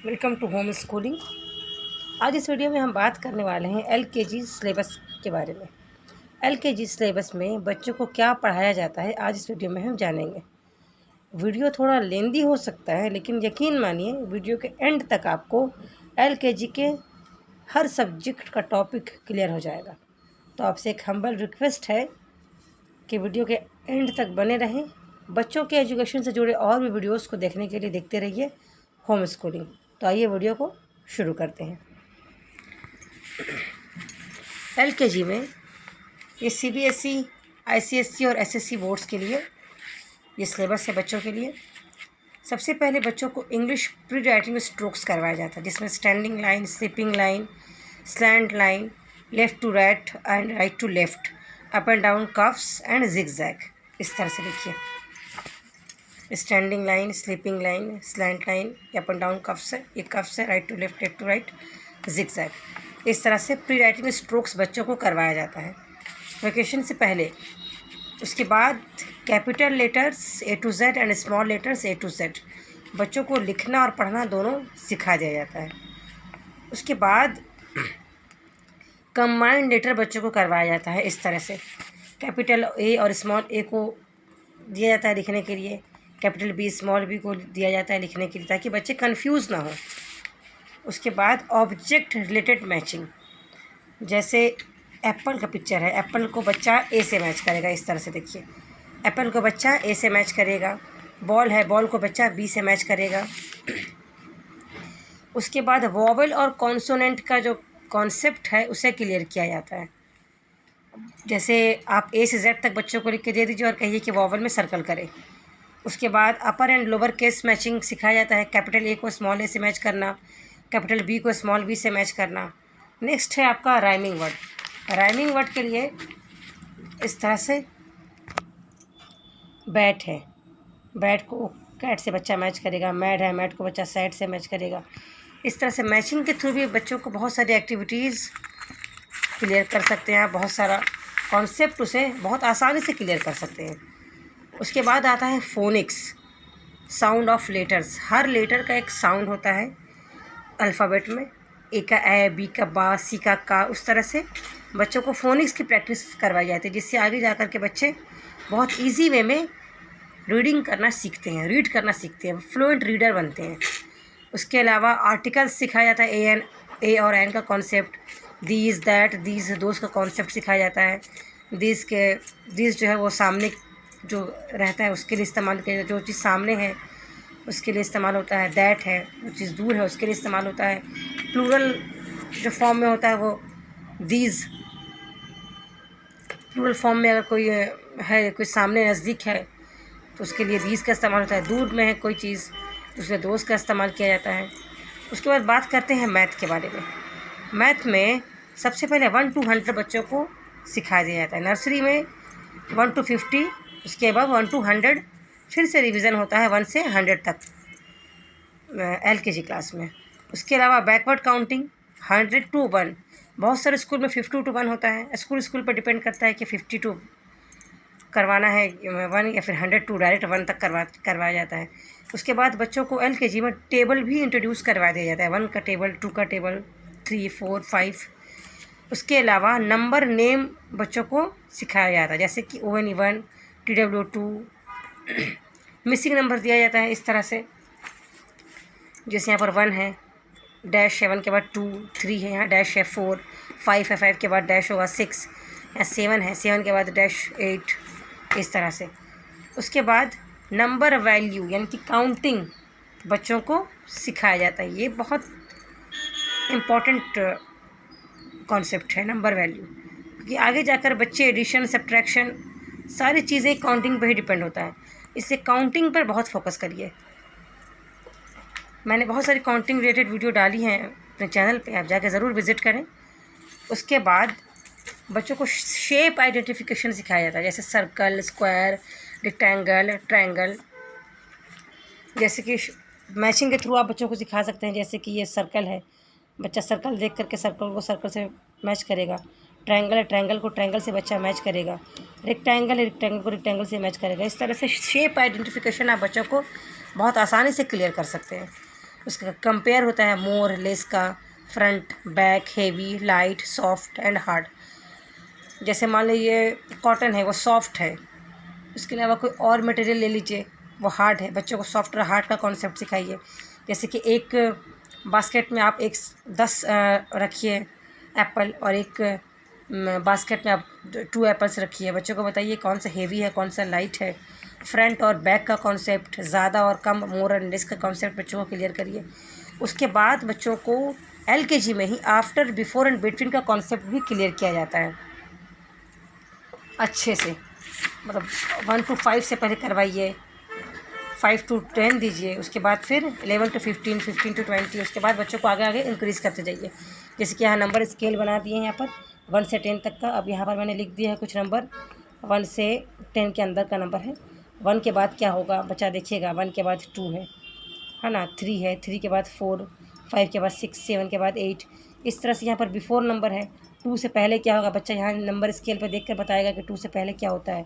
Welcome to home schooling. आज इस video में हम बात करने वाले हैं एलकेजी सिलेबस के बारे में। एलकेजी सिलेबस में बच्चों को क्या पढ़ाया जाता है, आज इस वीडियो में हम जानेंगे। वीडियो थोड़ा लेंदी हो सकता है, लेकिन यकीन मानिए वीडियो के एंड तक आपको एलकेजी के हर सब्जेक्ट का टॉपिक क्लियर हो जाएगा। तो आपसे एक हम्बल रिक्वेस्ट है कि वीडियो के एंड तक बने रहें। बच्चों के एजुकेशन से जुड़े और भी वीडियोज़ को देखने के लिए देखते रहिए होम स्कूलिंग। तो आइए वीडियो को शुरू करते हैं। एलकेजी में ये सीबीएसई, आईसीएसई और एसएससी बोर्ड्स के लिए ये सिलेबस है बच्चों के लिए। सबसे पहले बच्चों को इंग्लिश प्री राइटिंग स्ट्रोक्स करवाया जाता है, जिसमें standing line, sleeping line, slant line, left to right and right to left, up and down curves and zigzag. इस तरह से लिखिए, standing line, sleeping line, slant line, up and down curves है, ये कफ्स है, right to left, left to right, zigzag. इस तरह से प्री राइटिंग स्ट्रोक्स बच्चों को करवाया जाता है वेकेशन से पहले। उसके बाद capital letters A to Z and small letters A to Z बच्चों को लिखना और पढ़ना दोनों सिखा दिया जाता है। उसके बाद कंबाइंड लेटर बच्चों को करवाया जाता है। इस तरह से कैपिटल ए और स्मॉल ए को दिया जाता है लिखने के लिए, कैपिटल बी स्मॉल बी को दिया जाता है लिखने के लिए, ताकि बच्चे कंफ्यूज ना हो। उसके बाद ऑब्जेक्ट रिलेटेड मैचिंग, जैसे एप्पल का पिक्चर है, एप्पल को बच्चा ए से मैच करेगा। इस तरह से देखिए, एप्पल को बच्चा ए से मैच करेगा। बॉल है, बॉल को बच्चा बी से मैच करेगा। उसके बाद वॉवल और कॉन्सोनेंट का जो कॉन्सेप्ट है उसे क्लियर किया जाता है। जैसे आप ए से जेड तक बच्चों को लिख के दे दीजिए और कहिए कि वॉवल में सर्कल करें। उसके बाद अपर एंड लोअर केस मैचिंग सिखाया जाता है, कैपिटल ए को स्मॉल ए से मैच करना, कैपिटल बी को स्मॉल बी से मैच करना। नेक्स्ट है आपका राइमिंग वर्ड। राइमिंग वर्ड के लिए इस तरह से बैट है, बैट को कैट से बच्चा मैच करेगा। मैड है, मैड को बच्चा सैड से मैच करेगा। इस तरह से मैचिंग के थ्रू भी बच्चों को बहुत सारी एक्टिविटीज़ क्लियर कर सकते हैं। बहुत सारा कॉन्सेप्ट उसे बहुत आसानी से क्लियर कर सकते हैं। उसके बाद आता है फोनिक्स, साउंड ऑफ लेटर्स। हर लेटर का एक साउंड होता है अल्फ़ाबेट में, ए का ए, बी का बा, सी का का। उस तरह से बच्चों को फोनिक्स की प्रैक्टिस करवाई जाती है, जिससे आगे जाकर के बच्चे बहुत इजी वे में रीडिंग करना सीखते हैं, रीड करना सीखते हैं, फ्लुएंट रीडर बनते हैं। उसके अलावा आर्टिकल्स सिखाया जाता है, ए और एन का कॉन्सेप्ट, दीज, दैट, दीज, दोस्त का कॉन्सेप्ट सिखाया जाता है। दीज जो है वो सामने जो रहता है उसके लिए इस्तेमाल किया जाता है, जो चीज़ सामने है उसके लिए इस्तेमाल होता है। दैट है, जो चीज़ दूर है उसके लिए इस्तेमाल होता है। प्लूरल जो फॉर्म में होता है वो दीज। प्लूरल फॉर्म में अगर कोई है, कोई सामने नज़दीक है तो उसके लिए दीज का इस्तेमाल होता है। दूर में है कोई चीज़ तो उसके दोस्त का इस्तेमाल किया जाता है। उसके बाद बात करते हैं मैथ के बारे में। मैथ में सबसे पहले 1 to 100 बच्चों को सिखाया दिया जाता है। नर्सरी में 1 to 50, उसके बाद 1 to 100 फिर से रिवीजन होता है 1 से 100 तक एलकेजी क्लास में। उसके अलावा बैकवर्ड काउंटिंग 100 to 1, बहुत सारे स्कूल में 50 to 1 होता है। स्कूल पर डिपेंड करता है कि 50 to करवाना है 1 या फिर 100 to डायरेक्ट 1 तक करवाया जाता है। उसके बाद बच्चों को एलकेजी में टेबल भी इंट्रोड्यूस करवा दिया जाता है, 1 का टेबल, 2 का टेबल, 3, 4, 5। उसके अलावा नंबर नेम बच्चों को सिखाया जाता है, जैसे कि ON1, TW2, मिसिंग नंबर दिया जाता है इस तरह से। जैसे यहाँ पर 1 है, डैश है, 1 के बाद 2, 3 है, यहाँ डैश है, 4, 5 है, 5 के बाद डैश होगा, 6, यहाँ 7 है, 7 के बाद डैश 8, इस तरह से। उसके बाद नंबर वैल्यू यानी कि काउंटिंग बच्चों को सिखाया जाता है। ये बहुत इम्पॉर्टेंट कॉन्सेप्ट है नंबर वैल्यू, क्योंकि आगे जाकर बच्चे एडिशन, सब्ट्रैक्शन, सारी चीज़ें काउंटिंग पर ही डिपेंड होता है। इससे काउंटिंग पर बहुत फोकस करिए। मैंने बहुत सारी काउंटिंग रिलेटेड वीडियो डाली हैं अपने चैनल पे, आप जाकर ज़रूर विज़िट करें। उसके बाद बच्चों को शेप आइडेंटिफिकेशन सिखाया जाता है, जैसे सर्कल, स्क्वायर, रेक्टेंगल, ट्रायंगल। जैसे कि मैचिंग के थ्रू आप बच्चों को सिखा सकते हैं, जैसे कि ये सर्कल है, बच्चा सर्कल देख करके सर्कल को सर्कल से मैच करेगा। ट्रायंगल है, ट्रायंगल को ट्रायंगल से बच्चा मैच करेगा। रेक्टेंगल है, रेक्टेंगल को रेक्टेंगल से मैच करेगा। इस तरह से शेप आइडेंटिफिकेशन आप बच्चों को बहुत आसानी से क्लियर कर सकते हैं। उसका कंपेयर होता है मोर, लेस का, front, back, heavy, light, soft and hard. जैसे मान लीजिए कॉटन है वो सॉफ्ट है, उसके अलावा कोई और मटेरियल ले लीजिए वो हार्ड है। बच्चों को सॉफ्ट और हार्ड का कॉन्सेप्ट सिखाइए। जैसे कि एक बास्केट में आप 10 रखिए एप्पल, और एक बास्केट में आप 2 एप्पल्स रखिए। बच्चों को बताइए कौन सा हेवी है, कौन सा लाइट है। फ्रंट और बैक का कॉन्सेप्ट, ज़्यादा और कम, मोर एंड लेस का कॉन्सेप्ट बच्चों को क्लियर करिए। उसके बाद बच्चों को LKG में ही आफ्टर, बिफोर एंड बिटवीन का कॉन्सेप्ट भी क्लियर किया जाता है अच्छे से। मतलब 1 to 5 से पहले करवाइए, 5 to 10 दीजिए, उसके बाद फिर 11 to 15, 15 to 20, उसके बाद बच्चों को आगे आगे इंक्रीज़ करते जाइए। जैसे कि यहाँ नंबर स्केल बना दिए हैं यहाँ पर 1 से 10 तक का। अब यहाँ पर मैंने लिख दिया है कुछ नंबर, 1 से 10 के अंदर का नंबर है। 1 के बाद क्या होगा बच्चा देखिएगा, 1 के बाद 2 है ना, 3 है, 3 के बाद 4, 5 के बाद 6, 7 के बाद 8। इस तरह से यहाँ पर बिफोर नंबर है। 2 से पहले क्या होगा बच्चा यहाँ नंबर स्केल पर देख कर बताएगा कि 2 से पहले क्या होता है।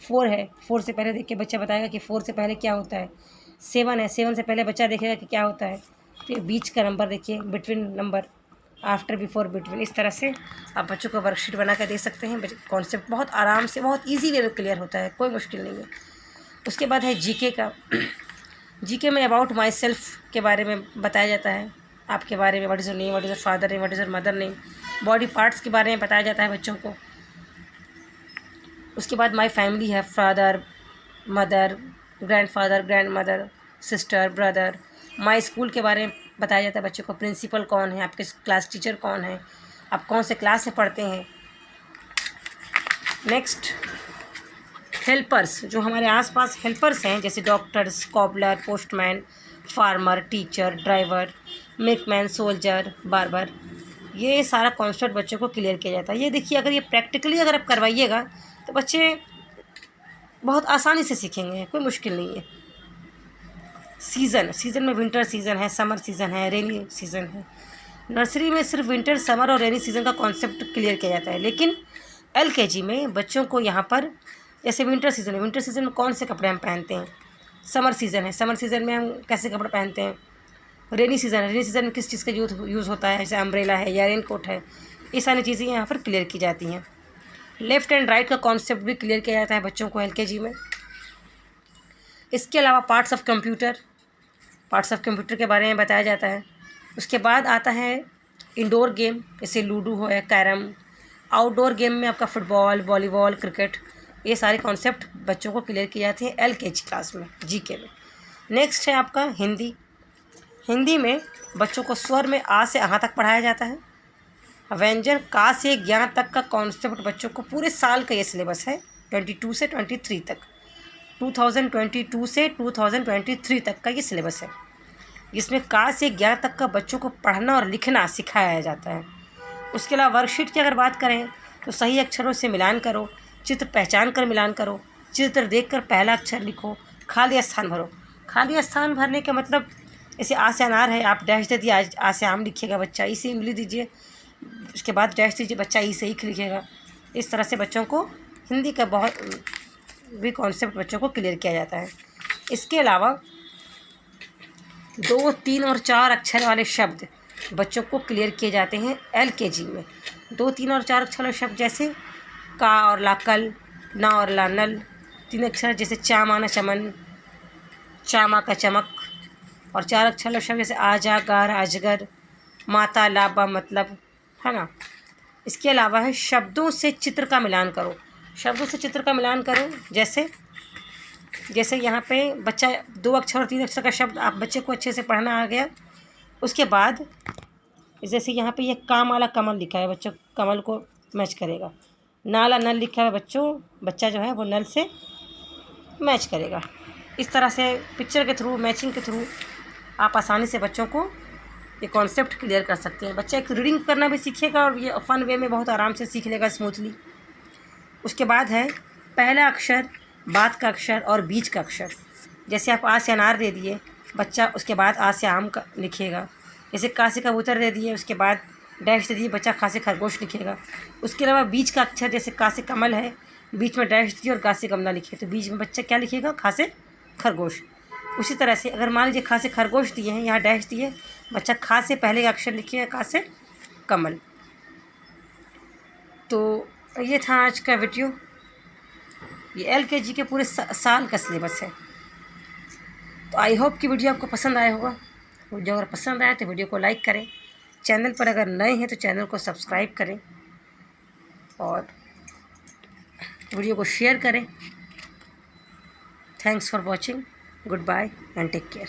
4 है, 4 से पहले देख के बच्चा बताएगा कि 4 से पहले क्या होता है। 7 है, 7 से पहले बच्चा देखेगा कि क्या होता है। फिर बीच का नंबर देखिए, between number, after, before, between. इस तरह से आप बच्चों को वर्कशीट बना कर दे सकते हैं। कॉन्सेप्ट बहुत आराम से, बहुत ईजी वे में क्लियर होता है, कोई मुश्किल नहीं है। उसके बाद है GK का। GK में अबाउट माई सेल्फ के बारे में बताया जाता है, आपके बारे में। What is your name, what is your father name, what is your mother name. Body parts के बारे में बताया जाता है बच्चों को। उसके बाद माई फैमिली है, father, mother, grandfather, grandmother, sister, brother. My school के बारे में बताया जाता है बच्चों को, प्रिंसिपल कौन है, आपके क्लास टीचर कौन है, आप कौन से क्लास में पढ़ते हैं। नेक्स्ट, हेल्पर्स, जो हमारे आसपास हेल्पर्स हैं, जैसे doctors, cobbler, postman, farmer, teacher, driver, milkman, soldier, barber. ये सारा कॉन्सेप्ट बच्चों को क्लियर किया जाता है। ये देखिए, अगर ये प्रैक्टिकली अगर आप करवाइएगा तो बच्चे बहुत आसानी से सीखेंगे, कोई मुश्किल नहीं है। सीज़न में विंटर सीज़न है, समर सीज़न है, रेनी सीज़न है। नर्सरी में सिर्फ विंटर, समर और रेनी सीज़न का कॉन्सेप्ट क्लियर किया जाता है, लेकिन LKG में बच्चों को यहाँ पर जैसे विंटर सीज़न है, विंटर सीज़न में कौन से कपड़े हम पहनते हैं। समर सीज़न है, समर सीज़न में हम कैसे कपड़े पहनते हैं। रेनी सीज़न है, रेनी सीज़न में किस चीज़ का यूज़ होता है, जैसे अम्ब्रेला है या रेन कोट है। ये सारी चीज़ें यहाँ पर क्लियर की जाती हैं। लेफ़्ट एंड राइट का कॉन्सेप्ट भी क्लियर किया जाता है बच्चों को LKG में। इसके अलावा पार्ट्स ऑफ कंप्यूटर के बारे में बताया जाता है। उसके बाद आता है इंडोर गेम, जैसे लूडो है, कैरम। आउटडोर गेम में आपका फुटबॉल, वॉलीबॉल, क्रिकेट, ये सारे कॉन्सेप्ट बच्चों को क्लियर किए जाते हैं LKG क्लास में, GK में। नेक्स्ट है आपका हिंदी में बच्चों को स्वर में आ से अहाँ तक पढ़ाया जाता है। व्यंजन का से ज्ञान तक का कॉन्सेप्ट बच्चों को, पूरे साल का ये सिलेबस है 22 से 23 तक, 2022 से 2023 तक का ये सिलेबस है, जिसमें का से ज्ञान तक का बच्चों को पढ़ना और लिखना सिखाया जाता है। उसके अलावा वर्कशीट की अगर बात करें तो सही अक्षरों से मिलान करो, चित्र पहचान कर मिलान करो, चित्र देखकर पहला अक्षर लिखो, खाली स्थान भरो। खाली स्थान भरने का मतलब, जैसे आ से अनार है, आप डैश दे दिए, आ से आम लिखिएगा बच्चा, ई से इमली दीजिए, उसके बाद डैश दीजिए, बच्चा ई से ईख लिखेगा। इस तरह से बच्चों को हिंदी का बहुत भी कॉन्सेप्ट बच्चों को क्लियर किया जाता है। इसके अलावा 2, 3 और 4 अक्षर वाले शब्द बच्चों को क्लियर किए जाते हैं LKG में। 2, 3 और 4 अक्षर वाले शब्द जैसे का और लाकल, ना और लानल। 3 अक्षर जैसे चा माना चमन, चामा का चमक। और 4 अक्षर वाले शब्द जैसे आजा, गार, अजगर, माता, लाबा, मतलब, है ना। इसके अलावा है शब्दों से चित्र का मिलान करो। शब्दों से चित्र का मिलान करो, जैसे यहाँ पे बच्चा 2 अक्षर और 3 अक्षर का शब्द आप बच्चे को अच्छे से पढ़ना आ गया। उसके बाद जैसे यहाँ पे ये काम वाला कमल लिखा है, बच्चों कमल को मैच करेगा। नाला नल लिखा है, बच्चा जो है वो नल से मैच करेगा। इस तरह से पिक्चर के थ्रू, मैचिंग के थ्रू आप आसानी से बच्चों को ये कॉन्सेप्ट क्लियर कर सकते हैं। बच्चा एक रीडिंग करना भी सीखेगा और ये फन वे में बहुत आराम से सीख लेगा, स्मूथली। उसके बाद है पहला अक्षर, बाद का अक्षर और बीच का अक्षर। जैसे आप आ से अनार दे दिए, बच्चा उसके बाद आ से आम का लिखेगा। जैसे का से कबूतर दे दिए, उसके बाद डैश दे दिए, बच्चा खा से खरगोश लिखेगा। उसके अलावा बीच का अक्षर, जैसे का से कमल है, बीच में डैश दिए और गा से गमला लिखे, तो बीच में बच्चा क्या लिखेगा, खा से खरगोश। उसी तरह से अगर मान लीजिए खा से खरगोश दिए हैं, यहाँ डैश दिए, बच्चा खा से पहले का अक्षर लिखिए, का से कमल। तो ये था आज का वीडियो। ये LKG के पूरे साल का सिलेबस है। तो आई होप कि वीडियो आपको पसंद आया होगा। वीडियो अगर पसंद आया तो वीडियो को लाइक करें, चैनल पर अगर नए हैं तो चैनल को सब्सक्राइब करें और वीडियो को शेयर करें। Thanks for watching, good bye and take care.